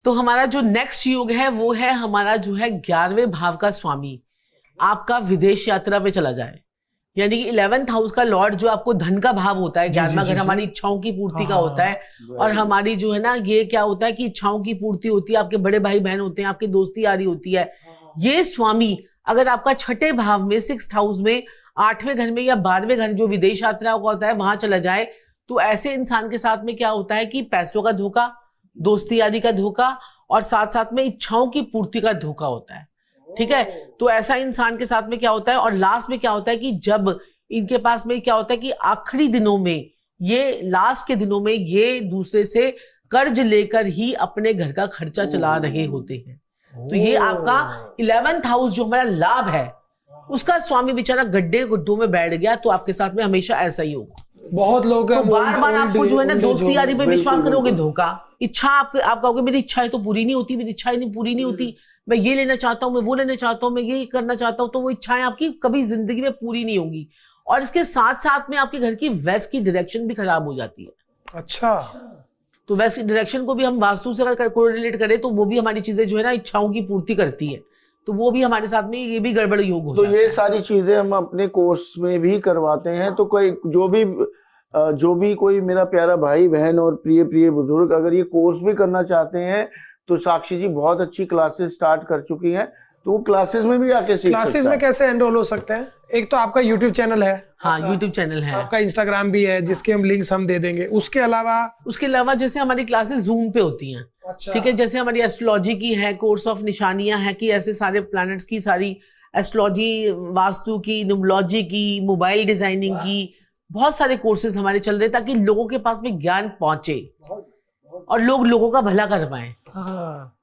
तो हमारा जो नेक्स्ट योग है वो है हमारा जो है 11वें भाव का स्वामी आपका विदेश यात्रा पे चला जाए, यानी कि 11th हाउस का लॉर्ड जो आपको धन का भाव होता है, 11वां घर हमारी इच्छाओं की पूर्ति का होता है। और हमारी जो है ना ये क्या होता है कि इच्छाओं की पूर्ति होती है, आपके बड़े भाई बहन होते हैं, आपकी दोस्ती यारी होती है। ये स्वामी अगर आपका छठे भाव में 6th हाउस में 8वें घर में या 12वें घर जो विदेश यात्रा का होता है वहां चला जाए, तो ऐसे इंसान के साथ में क्या होता है कि पैसों का धोखा, दोस्ती यारी का धोखा और साथ साथ में इच्छाओं की पूर्ति का धोखा होता है। ठीक है, तो ऐसा इंसान के साथ में क्या होता है। और लास्ट में क्या होता है कि जब इनके पास में क्या होता है कि आखिरी दिनों में, ये लास्ट के दिनों में ये दूसरे से कर्ज लेकर ही अपने घर का खर्चा चला रहे होते हैं। तो ये आपका 11th हाउस जो हमारा लाभ है उसका स्वामी बेचारा गड्ढे गुड्डों में बैठ गया, तो आपके साथ में हमेशा ऐसा ही होगा। बहुत लोग तो बार बार आपको जो है ना दोस्ती यारी पे विश्वास करोगे, धोखा। इच्छा आप कहोगे मेरी इच्छा है तो पूरी नहीं होती, मेरी इच्छा नहीं पूरी नहीं होती, मैं ये लेना चाहता हूँ, मैं वो लेना चाहता हूँ, मैं ये करना चाहता हूँ, तो वो इच्छाएं आपकी कभी जिंदगी में पूरी नहीं होंगी। और इसके साथ साथ में आपके घर की वेस्ट की डायरेक्शन भी खराब हो जाती है। अच्छा, तो वेस्ट की डायरेक्शन को भी हम वास्तु से अगर कोरिलेट करें तो वो भी हमारी चीजें जो है ना इच्छाओं की पूर्ति करती है, तो वो भी हमारे साथ में ये भी गड़बड़ योग हो तो जाता है। ये सारी चीजें हम अपने कोर्स में भी करवाते हैं। तो कोई जो भी कोई मेरा प्यारा भाई बहन और प्रिय प्रिय बुजुर्ग अगर ये कोर्स भी करना चाहते हैं तो साक्षी जी बहुत अच्छी क्लासेस स्टार्ट कर चुकी हैं, तो वो क्लासेस में भी आके सीख क्लासेस में कैसे एनरोल हो सकते हैं? एक तो आपका यूट्यूब चैनल है, हाँ यूट्यूब चैनल है, आपका इंस्टाग्राम भी है जिसके हम लिंक्स हम दे देंगे। उसके अलावा जैसे हमारी क्लासेस जूम पे होती हैं। अच्छा। ठीक है, जैसे हमारी एस्ट्रोलॉजी की है, कोर्स ऑफ निशानियां है कि ऐसे सारे प्लैनेट्स की सारी एस्ट्रोलॉजी, वास्तु की, न्यूमरोलॉजी की, मोबाइल डिजाइनिंग की, बहुत सारे कोर्सेज हमारे चल रहे हैं ताकि लोगों के पास में ज्ञान पहुंचे और लोगों का भला कर पाए। हाँ,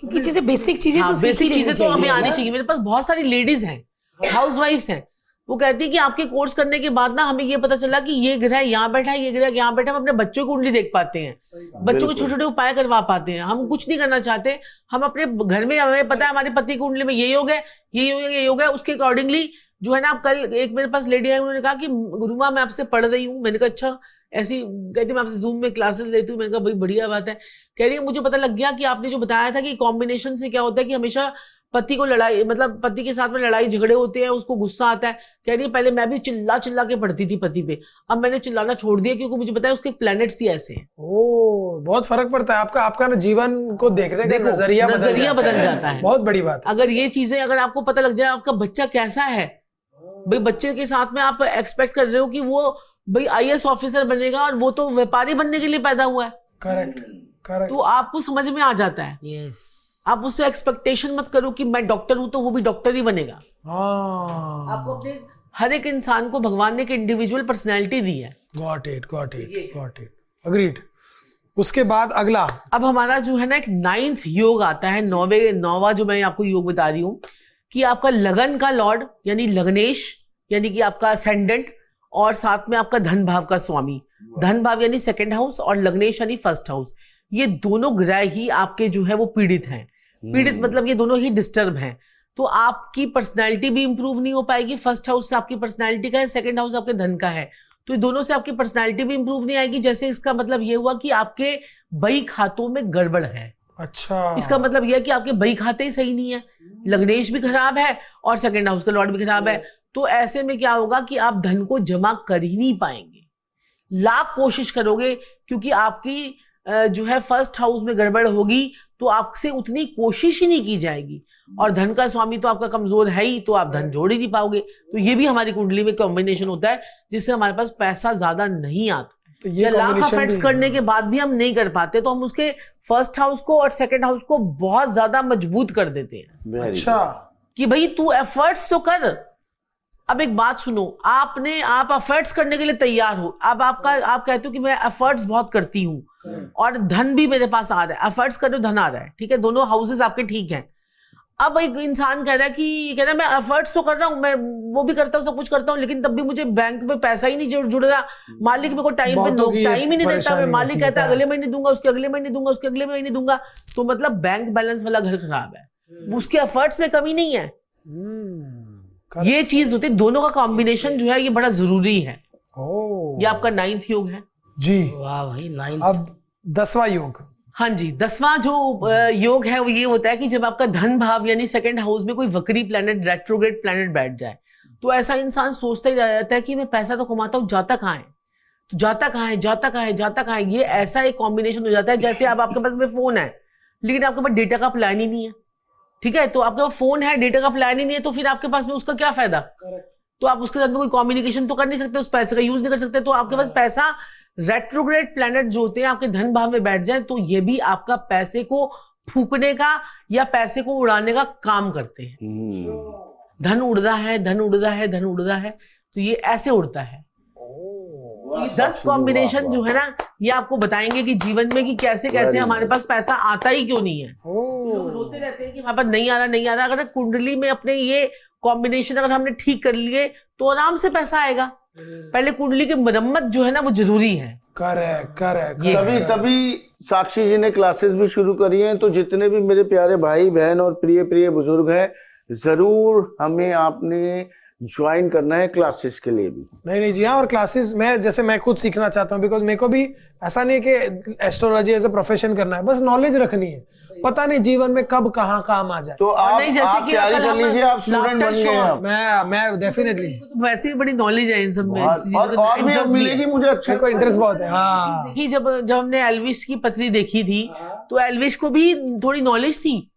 क्योंकि जैसे बेसिक चीजें हाँ, तो बेसिक चीजें तो हमें आनी चाहिए। मेरे पास बहुत सारी लेडीज हैं, हाउस वाइफ्स हैं, वो कहती है कि आपके कोर्स करने के बाद ना हमें ये पता चला कि ये ग्रह यहाँ बैठा है, ये ग्रह यहाँ बैठा है, हम अपने बच्चों की कुंडली देख पाते हैं, बच्चों के छोटे छोटे उपाय करवा पाते हैं। हम कुछ नहीं करना चाहते, हम अपने घर में, हमें पता है हमारे पति की कुंडली में ये योग है, ये योग है, ये योग है, उसके अकॉर्डिंगली जो है ना। आप कल एक मेरे पास लेडी आई, उन्होंने कहा कि गुरुमा मैं आपसे पढ़ रही हूँ। मैंने कहा अच्छा, ऐसी कहती मैं आपसे जूम में क्लासेस लेती हूँ। मैंने कहा भाई बढ़िया बात है। कह रही है मुझे पता लग गया कि आपने जो बताया था कि कॉम्बिनेशन से क्या होता है कि हमेशा पति को लड़ाई, मतलब पति के साथ में लड़ाई झगड़े होते हैं, उसको गुस्सा आता है। कह रही है पहले मैं भी चिल्ला चिल्ला के पढ़ती थी पति पे, अब मैंने चिल्लाना छोड़ दिया क्योंकि मुझे पता है उसके प्लैनेट्स ही ऐसे हैं। बहुत फर्क पड़ता है आपका ना जीवन को देखने का नजरिया बदल जाता है। बहुत बड़ी बात है। अगर ये चीजें अगर आपको पता लग जाए आपका बच्चा कैसा है, भाई बच्चे के साथ में आप एक्सपेक्ट कर रहे हो कि वो भाई IAS ऑफिसर बनेगा और वो तो व्यापारी बनने के लिए पैदा हुआ है। करेक्ट। तो आपको समझ में आ जाता है। यस, आप उससे एक्सपेक्टेशन मत करो कि मैं डॉक्टर हूं तो वो भी डॉक्टर ही बनेगा। हाँ, आपको अपने हर एक इंसान को भगवान ने एक इंडिविजुअल पर्सनैलिटी दी है। Got it, agreed. उसके बाद अगला अब हमारा जो है ना एक 9th योग आता है, नौवा जो मैं आपको योग बता रही हूँ कि आपका लगन का लॉर्ड यानी लग्नेश, यानी कि आपका असेंडेंट, और साथ में आपका धन भाव का स्वामी। धन भाव यानी 2nd हाउस और लग्नेश यानी 1st हाउस। ये दोनों ग्रह ही आपके जो है वो पीड़ित हैं। पीड़ित मतलब ये दोनों ही डिस्टर्ब हैं, तो आपकी पर्सनैलिटी भी इंप्रूव नहीं हो पाएगी। 1st हाउस से आपकी पर्सनैलिटी का है, 2nd हाउस आपके धन का है, तो ये दोनों से आपकी पर्सनैलिटी भी इंप्रूव नहीं आएगी। जैसे इसका मतलब ये हुआ कि आपके बही खातों में गड़बड़ है। अच्छा, इसका मतलब यह है कि आपके बही खाते ही सही नहीं है, लग्नेश भी खराब है और 2nd हाउस का लॉर्ड भी खराब है। तो ऐसे में क्या होगा कि आप धन को जमा कर ही नहीं पाएंगे, लाख कोशिश करोगे, क्योंकि आपकी जो है 1st हाउस में गड़बड़ होगी तो आपसे उतनी कोशिश ही नहीं की जाएगी। और धन का स्वामी तो आपका कमजोर है ही, तो आप धन जोड़ ही नहीं पाओगे। तो ये भी हमारी कुंडली में कॉम्बिनेशन होता है जिससे हमारे पास पैसा ज्यादा नहीं आता। तो ये लाख अफेक्ट्स करने के बाद भी हम नहीं कर पाते, तो हम उसके 1st हाउस को और 2nd हाउस को बहुत ज्यादा मजबूत कर देते हैं। अच्छा, कि भाई तू एफर्ट्स तो कर। अब एक बात सुनो, आप एफर्ट्स करने के लिए तैयार हो, अब आप कहते हो कि मैं एफर्ट्स बहुत करती हूँ और धन भी मेरे पास आ रहा है, एफर्ट्स कर रहे हो धन आ रहा है, ठीक है, दोनों हाउसेस आपके ठीक हैं। अब एक इंसान कह रहा है मैं एफर्ट्स तो कर रहा हूँ, मैं वो भी करता हूँ, सब कुछ करता हूँ, लेकिन तब भी मुझे बैंक में पैसा ही नहीं जुड़ रहा, मालिक मेरे को टाइम ही नहीं देता, मैं मालिक कहता है अगले महीने दूंगा, उसके अगले महीने दूंगा, उसके अगले महीने दूंगा। तो मतलब बैंक बैलेंस वाला घर खराब है, उसके एफर्ट्स में कमी नहीं है। ये चीज होती है, दोनों का कॉम्बिनेशन जो है ये बड़ा जरूरी है। ये आपका 9th योग है जी। वाह भाई, 9। अब 10वां योग हाँ जी, 10वां जो योग है वो ये होता है कि जब आपका धन भाव यानी सेकंड हाउस में कोई वक्री प्लैनेट, रेट्रोग्रेड प्लैनेट बैठ जाए, तो ऐसा इंसान सोचता ही रह जाता है कि मैं पैसा तो कमाता हूँ, जाता कहाँ है, तो जाता कहाँ है, जाता कहाँ है, जाता कहाँ है। ये ऐसा एक कॉम्बिनेशन हो जाता है जैसे अब आपके पास में फोन है लेकिन आपके पास डेटा का प्लान ही नहीं है। ठीक है, तो आपके पास फोन है, डेटा का प्लान ही नहीं है, तो फिर आपके पास में उसका क्या फायदा। तो आप उसके साथ में कोई कम्युनिकेशन तो कर नहीं सकते, उस पैसे का यूज नहीं कर सकते। तो आपके पास पैसा, रेट्रोग्रेड प्लैनेट जो होते हैं आपके धन भाव में बैठ जाए तो ये भी आपका पैसे को फूकने का या पैसे को उड़ाने का काम करते हैं। धन उड़ रहा है, धन उड़ रहा है, धन उड़ रहा है, तो ये ऐसे उड़ता है। तो ये 10 कॉम्बिनेशन जो है ना, ये आपको बताएंगे कि जीवन में कि कैसे कैसे हमारे पास पैसा आता ही क्यों नहीं है। लोग रोते रहते हैं कि हमारे पास नहीं आ रहा, नहीं आ रहा। अगर कुंडली में अपने ये कॉम्बिनेशन अगर हमने ठीक कर लिए तो आराम से पैसा आएगा। पहले कुंडली की मरम्मत जो है ना वो जरूरी है। करेक्ट। तभी साक्षी जी ने क्लासेस भी शुरू करी हैं। तो जितने भी मेरे प्यारे भाई बहन और प्रिय प्रिय बुजुर्ग हैं, जरूर हमें आपने ज्वाइन करना है क्लासेस के लिए भी। नहीं जी हाँ, और क्लासेस मैं खुद सीखना चाहता हूँ, बिकॉज मेरे को भी ऐसा नहीं है कि एस्ट्रोलॉजी एज ए प्रोफेशन करना है, बस नॉलेज रखनी है। पता नहीं जीवन में कब कहाँ काम आ जाए। तो आप तैयारी कर लीजिए, आप स्टूडेंट बन गए हैं। मैं डेफिनेटली वैसे ही बड़ी नॉलेज है इन सब में, और भी अब मिलेगी मुझे। अच्छा, को इंटरेस्ट बहुत है। हाँ, कि जब हमने एल्विश की पत्री देखी थी तो एल्विश को भी थोड़ी नॉलेज थी।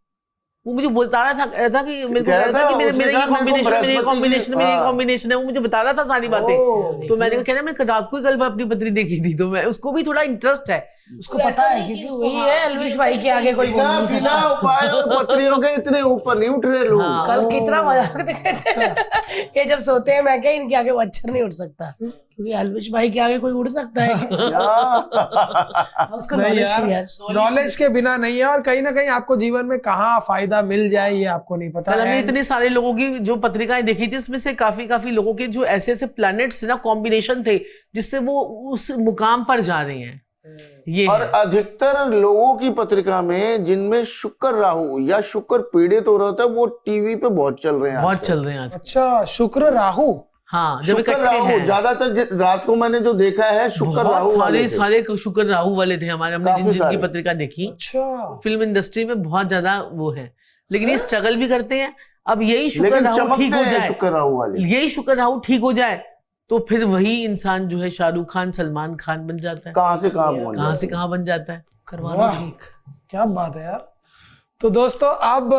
वो मुझे बता रहा था कि मेरे को कह रहा था कि मेरा ये कॉम्बिनेशन है। वो मुझे बता रहा था सारी बातें। तो मैंने कहा मैं रात को ही कल अपनी पत्री देखी थी, तो मैं उसको भी थोड़ा इंटरेस्ट है, उसको पता है क्योंकि वही है एल्विश भाई के आगे कोई बोल नहीं सकता। उपाय और पत्रियों के इतने ऊपर नहीं उठ रहे लोग। कल कितना मजाक दिखाते ये जब सोते हैं, मैं क्या इनके आगे मच्छर नहीं उड़ सकता, क्योंकि एल्विश भाई के आगे कोई उड़ सकता है। उसको नॉलेज थी यार, नॉलेज के बिना नहीं है। और कहीं ना कहीं आपको जीवन में कहाँ फायदा मिल जाए ये आपको नहीं पता। कल हमने इतने सारे लोगों की जो पत्रिकाएं देखी थी, इसमें से काफी लोगों के जो ऐसे ऐसे प्लैनेट्स ना कॉम्बिनेशन थे जिससे वो उस मुकाम पर जा रहे हैं। ये और अधिकतर लोगों की पत्रिका में जिनमें शुक्र राहु या शुक्र पीड़ित हो रहा था, वो टीवी पे बहुत चल रहे हैं, बहुत चल रहे हैं आज। अच्छा, शुक्र राहु। हाँ, जब शुक्र इकट्ठे राहु हैं ज्यादातर रात को मैंने जो देखा है, शुक्र राहु सारे शुक्र राहु वाले थे हमारे। हमने जिनकी पत्रिका देखी, अच्छा, फिल्म इंडस्ट्री में बहुत ज्यादा वो है, लेकिन ये स्ट्रगल भी करते हैं। अब यही शुक्र राहु ठीक हो जाए, शुक्र राहु वाले, यही शुक्र राहु ठीक हो जाए तो फिर वही इंसान जो है शाहरुख खान, सलमान खान बन जाता है। कहाँ से कहाँ बन जाता है। करवा लो ठीक। क्या बात है यार। तो दोस्तों, अब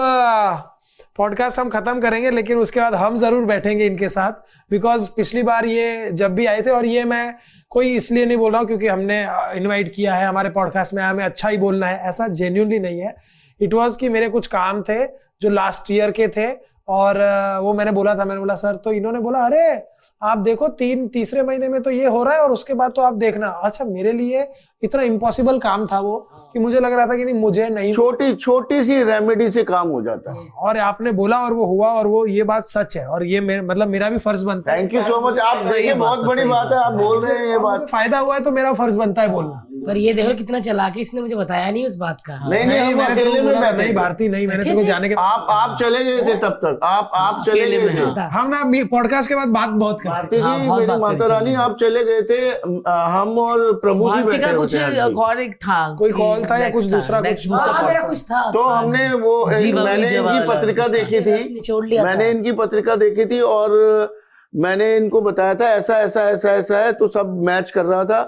पॉडकास्ट हम खत्म करेंगे, लेकिन उसके बाद हम जरूर बैठेंगे इनके साथ, बिकॉज पिछली बार ये जब भी आए थे, और ये मैं कोई इसलिए नहीं बोल रहा हूँ क्योंकि हमने इनवाइट किया है हमारे पॉडकास्ट में, हमें अच्छा ही बोलना है, ऐसा जेन्युइनली नहीं है। इट वाज कि मेरे कुछ काम थे जो लास्ट ईयर के थे, और वो मैंने बोला सर, तो इन्होंने बोला अरे आप देखो तीसरे महीने में तो ये हो रहा है और उसके बाद तो आप देखना। अच्छा, मेरे लिए इतना इम्पॉसिबल काम था वो कि मुझे लग रहा था कि नहीं, मुझे नहीं, छोटी सी रेमेडी से काम हो जाता है। और आपने बोला और वो हुआ, और वो ये बात सच है, और ये मतलब मेरा भी फर्ज बनता है। Thank you so much. आप देखिए, बहुत बड़ी बात है, आप बोल रहे हैं ये बात, फायदा हुआ है तो मेरा फर्ज बनता है बोलना। पर ये देखो कितना चला के इसने मुझे बताया नहीं उस बात का। नहीं, नहीं भारती, नहीं, मैंने तुमको जाने के आप चले गए थे तब तक, आप चले गए थे। हम ना पॉडकास्ट के बाद बात बहुत भारती जी, मेरी माता रानी, आप चले गए थे, हम और प्रभु जी बैठे होते हैं। और एक था, कोई कॉल था या कुछ दूसरा कुछ था। तो हमने मैंने इनकी पत्रिका देखी थी, मैंने इनकी पत्रिका देखी थी और मैंने इनको बताया था ऐसा ऐसा ऐसा ऐसा है, तो सब मैच कर रहा था।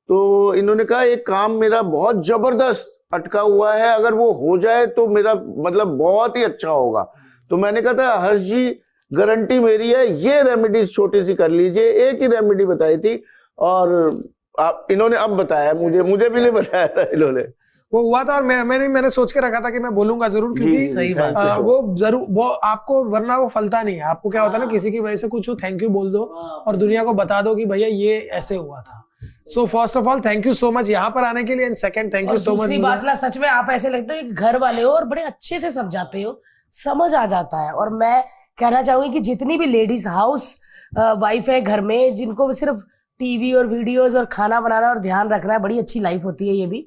तो इन्होंने कहा एक काम मेरा बहुत जबरदस्त अटका हुआ है, अगर वो हो जाए तो मेरा मतलब बहुत ही अच्छा होगा। तो मैंने कहा था हर्ष जी, गारंटी मेरी है, ये रेमेडीज छोटी सी कर लीजिए। एक ही रेमेडी बताई थी और इन्होंने अब बताया, मुझे भी नहीं बताया था इन्होंने। वो हुआ था, और मैंने सोच के रखा था कि मैं बोलूंगा जरूर, क्योंकि वो जरूर वो आपको, वरना वो फलता नहीं है। आपको क्या होता है ना, किसी की वजह से कुछ हो, थैंक यू बोल दो और दुनिया को बता दो कि भैया ये ऐसे हुआ था। So first of all thank you so much यहाँ पर आने के लिए, and second thank you so much. दूसरी बात ना, सच में आप ऐसे लगते हो कि घर वाले हो और बड़े अच्छे से समझाते हो, समझ आ जाता है। और मैं कहना चाहूंगी कि जितनी भी लेडीज हाउस वाइफ है घर में, जिनको सिर्फ टीवी और वीडियोस और खाना बनाना और ध्यान रखना है, बड़ी अच्छी लाइफ होती है ये भी।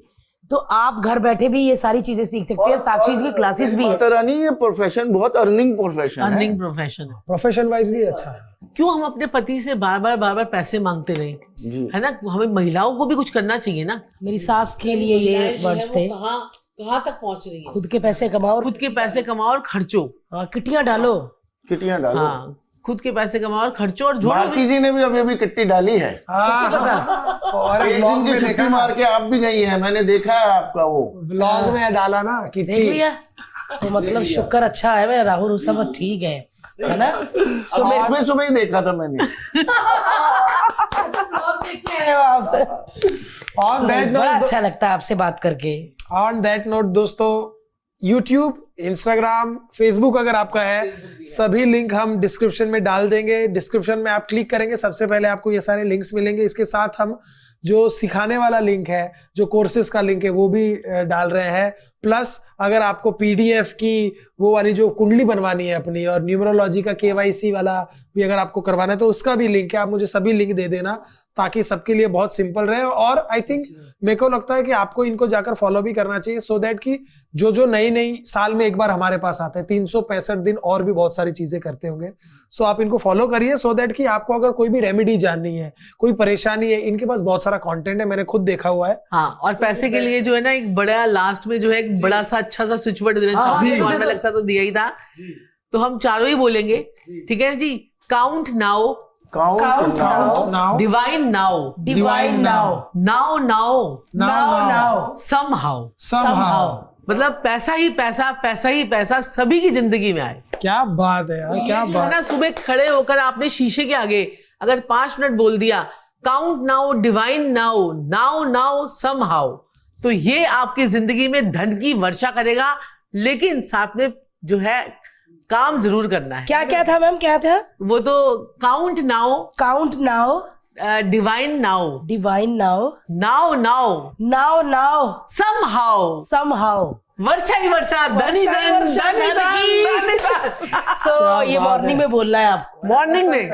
तो आप घर बैठे भी ये सारी चीजें सीख सकते हैं। साक्षी जी की क्लासेस भी है। माता रानी, ये प्रोफेशन बहुत अर्निंग प्रोफेशन है। अर्निंग प्रोफेशन है। प्रोफेशन वाइज भी अच्छा है। क्यों हम अपने पति से बार बार पैसे मांगते रहे, जी। है ना? हमें महिलाओं को भी कुछ करना चाहिए ना। मेरी सास के लिए ये वर्ड्स थे, कहाँ तक पहुंच रही है? खुद के पैसे कमाओ और खुद के पैसे कमाओ और खर्चो। हाँ, किटियां डालो। किटियां डालो। हाँ, खुद के पैसे कमाओ और खर्चो और जोड़ो। भारती जी ने भी अभी किट्टी डाली है। और एक व्लॉग दिन की में छुट्टी देखा मार के आप भी गई हैं, मैंने देखा है आपका वो व्लॉग में डाला ना देख किट्टी। लिया तो मतलब शुक्र अच्छा है मेरा राहुल, सब ठीक है ना? सो सुबह सुबह ही देखा था मैंने। ऑन दैट बड़ा नोट, अच्छा लगता है आपसे बात करके। ऑन दैट नोट दोस्तों, YouTube, Instagram, Facebook अगर आपका है, सभी लिंक हम डिस्क्रिप्शन में डाल देंगे। डिस्क्रिप्शन में आप क्लिक करेंगे, सबसे पहले आपको ये सारे लिंक्स मिलेंगे। इसके साथ हम जो सिखाने वाला लिंक है, जो कोर्सेज का लिंक है, वो भी डाल रहे हैं। प्लस अगर आपको PDF की वो वाली जो कुंडली बनवानी है अपनी, और न्यूमरोलॉजी का KYC वाला भी अगर आपको करवाना है, तो उसका भी लिंक है। आप मुझे सभी लिंक दे देना ताकि सबके लिए बहुत सिंपल रहे। और आई थिंक मेरे को लगता है कि आपको इनको जाकर फॉलो भी करना चाहिए, सो दैट कि जो नई साल में एक बार हमारे पास आते हैं, 365 दिन और भी बहुत सारी चीजें करते होंगे। सो आप इनको फॉलो करिए, सो दैट कि आपको अगर कोई भी रेमेडी जाननी है, कोई परेशानी है, इनके पास बहुत सारा कंटेंट है, मैंने खुद देखा हुआ है। हाँ, और पैसे के लिए जो है ना, एक बड़ा लास्ट में जो है एक बड़ा सा अच्छा सा स्विच वर्ड देना चाहिए। तो अलग सा तो दिया ही था, तो हम चारों ही बोलेंगे, ठीक है जी? Count now, count now, divine now, divine now, now now, now, somehow. Somehow. मतलब पैसा ही पैसा, पैसा ही पैसा सभी की जिंदगी में आए। क्या बात है यार, क्या ये जो है बात। ना, सुबह खड़े होकर आपने शीशे के आगे अगर 5 मिनट बोल दिया, count now, divine now, now now, somehow, तो ये आपकी जिंदगी में धन की वर्षा करेगा। लेकिन साथ में जो है काम जरूर करना है। क्या क्या था मैम, क्या था? वो तो count now, count now, divine now, divine now, now now, now now, somehow, somehow. वर्षा ही वर्षा, धन ही धन, धन ही धन। सो ये मॉर्निंग में बोलना है आपको। मॉर्निंग में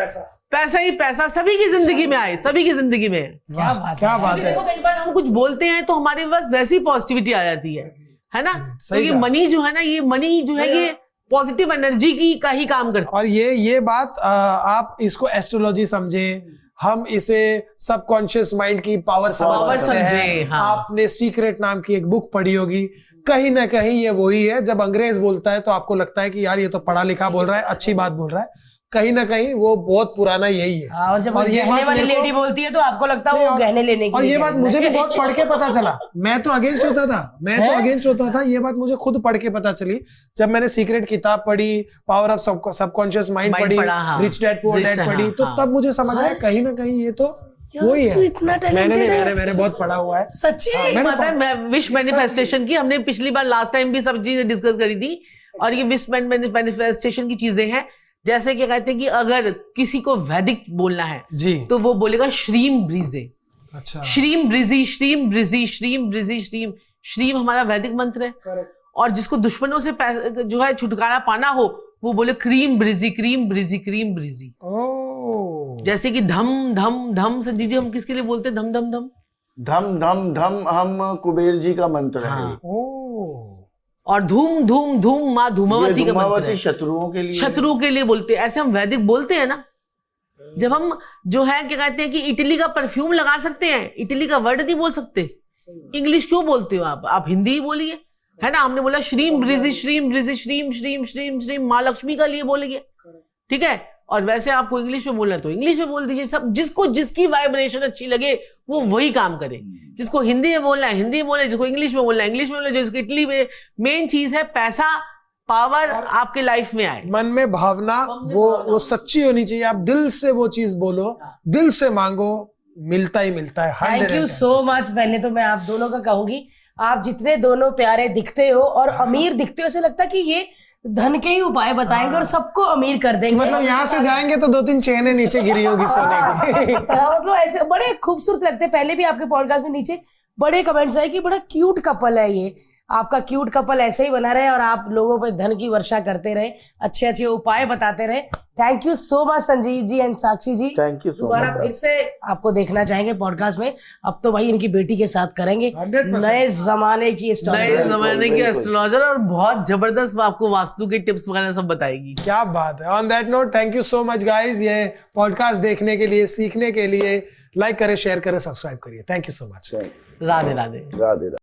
पैसा ही पैसा सभी की जिंदगी में आए, सभी की जिंदगी में। क्या बात क्या बात है। देखो, कई बार हम कुछ बोलते हैं तो हमारे पास वैसी पॉजिटिविटी आ जाती है ना? तो सही ये कहा। मनी जो है ना, ये मनी जो है, ये पॉजिटिव एनर्जी की का ही काम करता और ये बात आप इसको एस्ट्रोलॉजी समझे, हम इसे सबकॉन्शियस माइंड की पावर समझ पावर सकते हैं। समझे, हाँ। आपने सीक्रेट नाम की एक बुक पढ़ी होगी, कहीं ना कहीं ये वही है। जब अंग्रेज बोलता है तो आपको लगता है कि यार ये तो पढ़ा लिखा बोल रहा है, अच्छी बात बोल रहा है, कहीं ना कहीं वो बहुत पुराना यही है। और जब ये गहने बात वाली मेरे को- लेडी बोलती है तो आपको लगता है नहीं, वो और- गहने लेने की और ये लिए बात कह रही मुझे भी है। बहुत पढ़ के पता चला। मैं तो अगेंस्ट होता था, ये बात मुझे खुद पढ़ के पता चली जब मैंने सीक्रेट किताब पढ़ी, power of subconscious mind Mind पढ़ी, पढ़ा, हाँ। Rich dad poor dad Rich, पढ़ी, हाँ, तो हाँ। तब मुझे समझ आया कहीं ना कहीं ये तो यार, वही तू है। इतना मैंने talented नहीं, है। मैंने बहुत पढ़ा हुआ है। सच्ची? मैंने पता है, मैं विश मैनिफेस्टेशन की हमने पिछली बार लास्ट टाइम भी सब चीजें डिस्कस करी थी। और ये विश मैनिफेस्टेशन की चीजें हैं, जैसे कि कहते हैं कि अगर किसी को वैदिक बोलना है जी। तो वो बोलेगा श्रीम ब्रीजे, अच्छा, श्रीम ब्रिजी, श्रीम ब्रिजी, श्रीम ब्रिजी, श्रीम। श्रीम हमारा वैदिक मंत्र है। और जिसको दुश्मनों से जो है छुटकारा पाना हो, वो बोले क्रीम ब्रिजी, क्रीम ब्रिजी, क्रीम ब्रिजी। ओह, जैसे कि धम धम धम, संजीव जी हम किसके लिए बोलते हैं धम धम धम? धम धम धम हम कुबेर जी का मंत्र है। हाँ। ओह, और धूम धूम धूम माँ ये धूमावती का मंत्र धूमावती है, शत्रुओं के लिए। शत्रु के लिए बोलते हैं। ऐसे हम वैदिक बोलते हैं ना। जब हम जो है क्या कहते हैं कि इटली का परफ्यूम लगा सकते हैं, इटली का वर्ड नहीं बोल सकते, इंग्लिश क्यों बोलते हो आप हिंदी ही बोलिए, है ना? हमने बोला श्रीम ब्रिजी, श्रीम ब्रिजी, श्रीम श्रीम श्रीम श्रीम, माँ लक्ष्मी का लिए बोलेंगे, ठीक है? और वैसे आपको इंग्लिश में बोलना है तो इंग्लिश में बोल दीजिए। सब जिसको जिसकी वाइब्रेशन अच्छी लगे वो वही काम करे। जिसको हिंदी में बोलना है हिंदी में बोले, जिसको इंग्लिश में बोलना है इंग्लिश में बोले। जिसको इटली में मेन चीज है पैसा, पावर आपके लाइफ में आए। मन में भावना वो सच्ची होनी चाहिए। आप दिल से वो चीज बोलो, दिल से मांगो, मिलता ही मिलता है। Thank you so much. पहले तो मैं आप दोनों का कहूंगी, आप जितने दोनों प्यारे दिखते हो और अमीर दिखते हो, ऐसे लगता है कि ये धन के ही उपाय बताएंगे और सबको अमीर कर देंगे। मतलब यहाँ से जाएंगे तो 2-3 चेनें नीचे गिरी होगी सोने की। हाँ, मतलब ऐसे बड़े खूबसूरत लगते हैं। पहले भी आपके पॉडकास्ट में नीचे बड़े कमेंट्स आए कि बड़ा क्यूट कपल है ये। आपका क्यूट कपल ऐसे ही बना रहे और आप लोगों पे धन की वर्षा करते रहे, अच्छे अच्छे उपाय बताते रहे। Thank you so much Sanjeev ji and Sakshi ji. Thank you so दोबारा मच। फिर से आपको देखना चाहेंगे पॉडकास्ट में। अब तो भाई इनकी बेटी के साथ करेंगे 100%। नए जमाने की नए स्टोरी। जमाने की बिल्कुल। एस्ट्रोलॉजर और बहुत जबरदस्त आपको वास्तु के टिप्स वगैरह सब बताएगी। क्या बात है। On that note thank you so much guys, ये पॉडकास्ट देखने के लिए, सीखने के लिए। लाइक करें, शेयर करें, सब्सक्राइब करिए। Thank you so much. Radhe Radhe. Radhe Radhe.